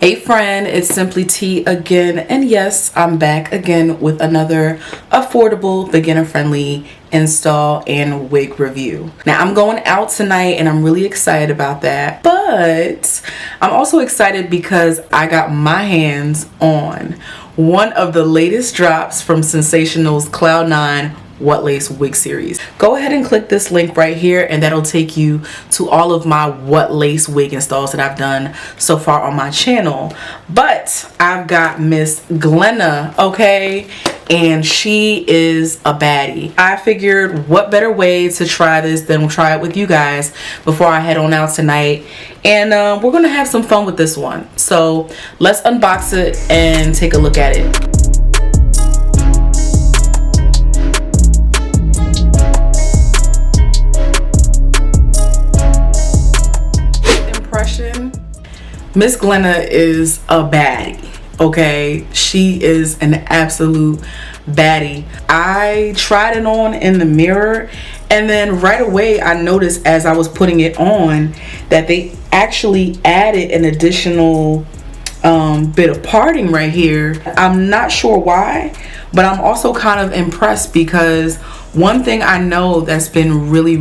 Hey friend, it's Simply T again, and yes, I'm back again with another affordable, beginner-friendly install and wig review. Now, I'm going out tonight and I'm really excited about that, but I'm also excited because I got my hands on one of the latest drops from Sensationnel's Cloud 9 What Lace Wig series. Go ahead and click this link right here and that'll take you to all of my What Lace wig installs that I've done so far on my channel. But I've got Miss Glenna, okay, and she is a baddie. I figured what better way to try this than try it with you guys before I head on out tonight, and we're gonna have some fun with this one. So let's unbox it and take a look at it. Miss Glenna is a baddie, okay? She is an absolute baddie. I tried it on in the mirror, and then right away I noticed as I was putting it on that they actually added an additional bit of parting right here. I'm not sure why, but I'm also kind of impressed because one thing I know that's been really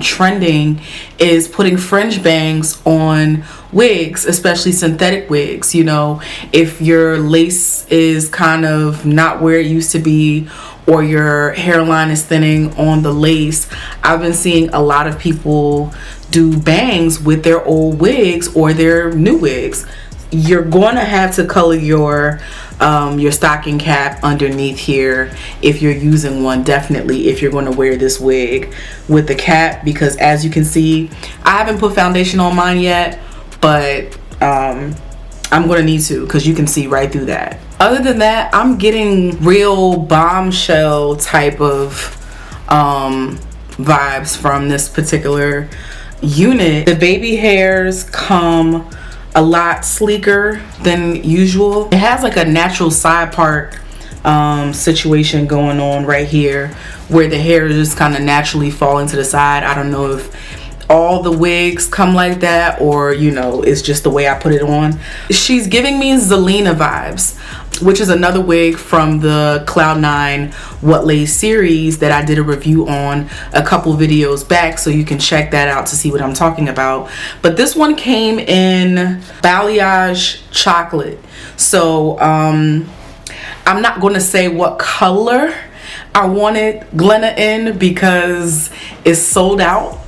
trending is putting fringe bangs on wigs, especially synthetic wigs. You know, if your lace is kind of not where it used to be, or your hairline is thinning on the lace, I've been seeing a lot of people do bangs with their old wigs or their new wigs. You're going to have to color your stocking cap underneath here if you're using one, definitely if you're going to wear this wig with the cap, because as you can see, I haven't put foundation on mine yet, but I'm going to need to, because you can see right through that. Other than that, I'm getting real bombshell type of vibes from this particular unit. The baby hairs come a lot sleeker than usual. It has like a natural side part situation going on right here where the hair just kind of naturally falling to the side. I don't know if all the wigs come like that, or you know, it's just the way I put it on. She's giving me Zelina vibes, which is another wig from the Cloud 9 What Lace series that I did a review on a couple videos back, so you can check that out to see what I'm talking about. But this one came in balayage chocolate, so I'm not going to say what color I wanted Glenna in because it's sold out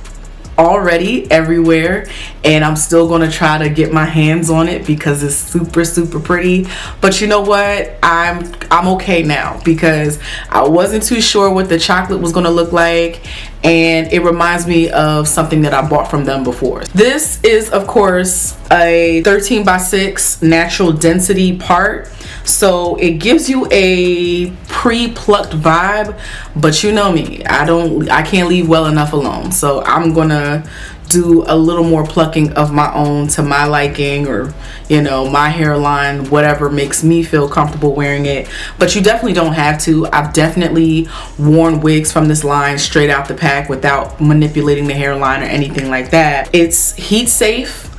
already everywhere, and I'm still going to try to get my hands on it because it's super pretty. But you know what, I'm okay now because I wasn't too sure what the chocolate was going to look like, and it reminds me of something that I bought from them before. This is of course a 13x6 natural density part, so it gives you a pre-plucked vibe, but you know me, I can't leave well enough alone, so I'm gonna do a little more plucking of my own to my liking, or you know, my hairline, whatever makes me feel comfortable wearing it. But you definitely don't have to. I've definitely worn wigs from this line straight out the pack without manipulating the hairline or anything like that. It's heat safe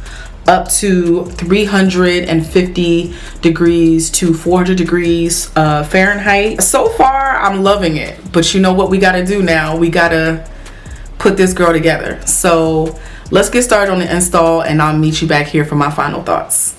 up to 350 degrees to 400 degrees Fahrenheit. So far I'm loving it, but you know what we gotta do now? We gotta put this girl together. So let's get started on the install, and I'll meet you back here for my final thoughts.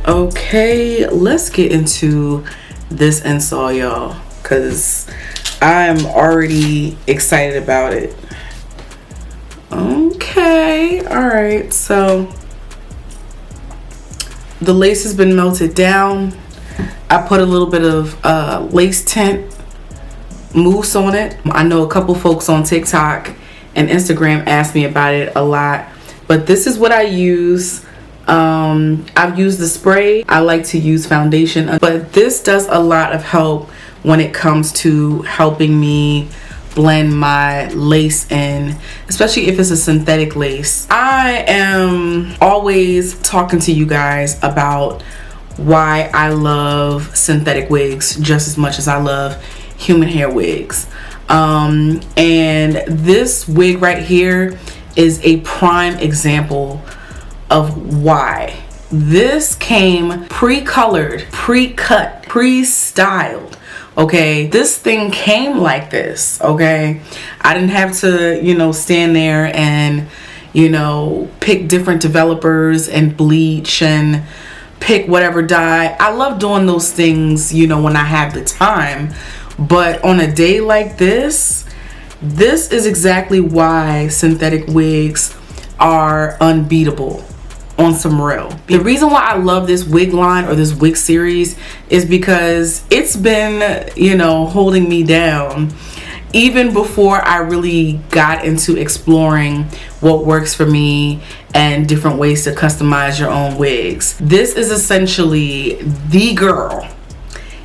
Okay, let's get into this install, y'all, because I'm already excited about it. Okay, all right, so the lace has been melted down. I put a little bit of lace tint mousse on it. I know a couple folks on TikTok and Instagram asked me about it a lot, but this is what I use. I've used the spray. I like to use foundation, but this does a lot of help when it comes to helping me blend my lace in, especially if it's a synthetic lace. I am always talking to you guys about why I love synthetic wigs just as much as I love human hair wigs. And this wig right here is a prime example of why. This came pre-colored, pre-cut, pre-styled. Okay, this thing came like this. Okay, I didn't have to, you know, stand there and, you know, pick different developers and bleach and pick whatever dye. I love doing those things, you know, when I have the time. But on a day like this is exactly why synthetic wigs are unbeatable on some real. The reason why I love this wig line or this wig series is because it's been, you know, holding me down even before I really got into exploring what works for me and different ways to customize your own wigs. This is essentially the girl,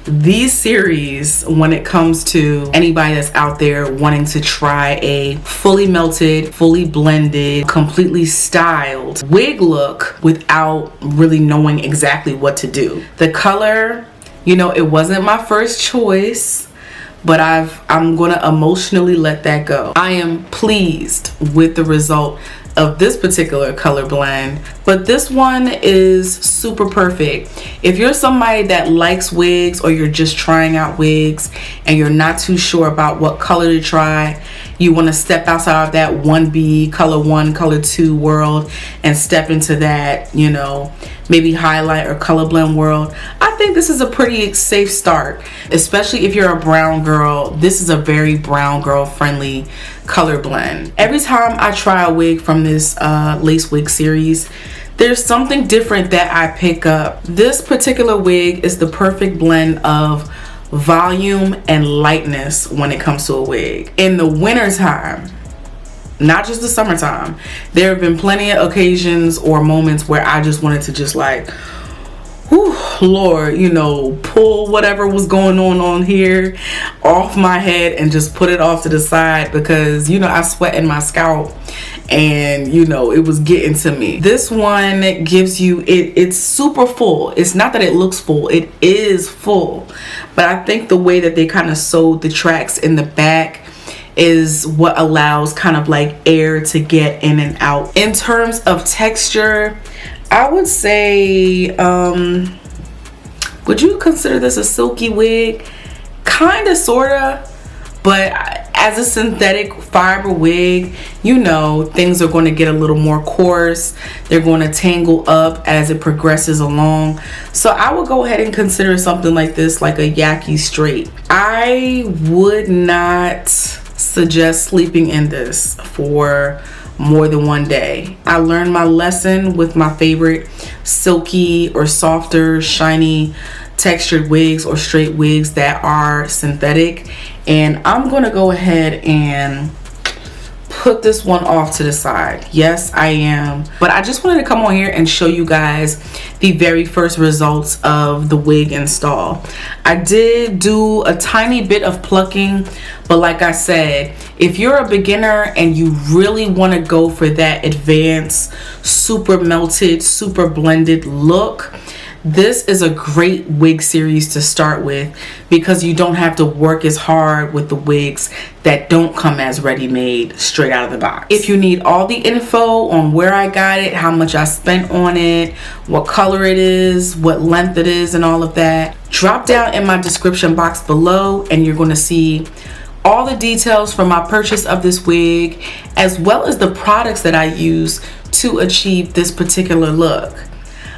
the series when it comes to anybody that's out there wanting to try a fully melted, fully blended, completely styled wig look without really knowing exactly what to do. The color, you know, it wasn't my first choice, but I'm gonna emotionally let that go. I am pleased with the result of this particular color blend, but this one is super perfect. If you're somebody that likes wigs or you're just trying out wigs and you're not too sure about what color to try, you want to step outside of that 1B, color 1, color 2 world and step into that, you know, maybe highlight or color blend world, I think this is a pretty safe start. Especially if you're a brown girl, this is a very brown girl friendly color blend. Every time I try a wig from this lace wig series, there's something different that I pick up. This particular wig is the perfect blend of volume and lightness when it comes to a wig. In the wintertime, not just the summertime, there have been plenty of occasions or moments where I just wanted to just like, whew, Lord, you know, pull whatever was going on here off my head and just put it off to the side because, you know, I sweat in my scalp and, you know, it was getting to me. This one gives you, it's super full. It's not that it looks full, it is full. But I think the way that they kind of sewed the tracks in the back is what allows kind of like air to get in and out. In terms of texture, I would say, would you consider this a silky wig? Kinda, sorta, but as a synthetic fiber wig, you know, things are going to get a little more coarse. They're going to tangle up as it progresses along. So I would go ahead and consider something like this like a yaki straight. I would not suggest sleeping in this for more than one day. I learned my lesson with my favorite silky or softer, shiny textured wigs or straight wigs that are synthetic, and I'm gonna go ahead and put this one off to the side. Yes, I am. But I just wanted to come on here and show you guys the very first results of the wig install. I did do a tiny bit of plucking, but like I said, if you're a beginner and you really want to go for that advanced, super melted, super blended look, this is a great wig series to start with because you don't have to work as hard with the wigs that don't come as ready-made straight out of the box. If you need all the info on where I got it, how much I spent on it, what color it is, what length it is, and all of that, drop down in my description box below and you're going to see all the details from my purchase of this wig as well as the products that I use to achieve this particular look.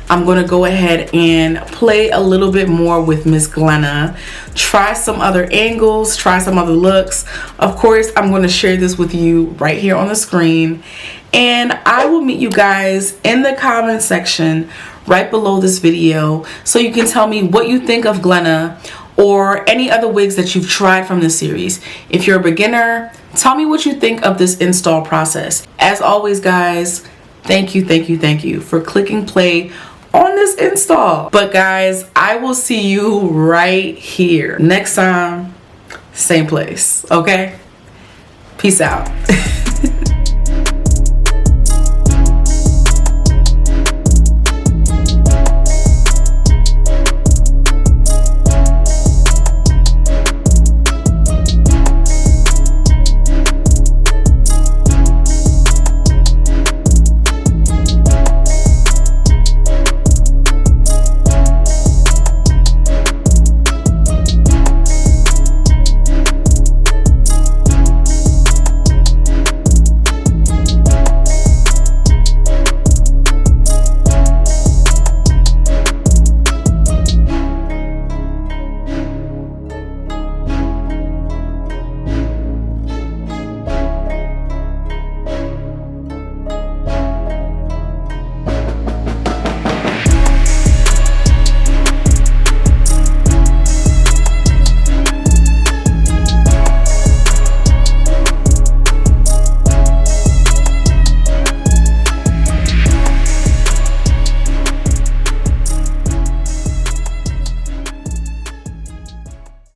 I'm going to go ahead and play a little bit more with Miss Glenna, try some other angles, try some other looks. Of course, I'm going to share this with you right here on the screen, and I will meet you guys in the comment section right below this video so you can tell me what you think of Glenna or any other wigs that you've tried from this series. If you're a beginner, tell me what you think of this install process. As always, guys, thank you for clicking play on this install. But guys, I will see you right here next time, same place. Okay, peace out.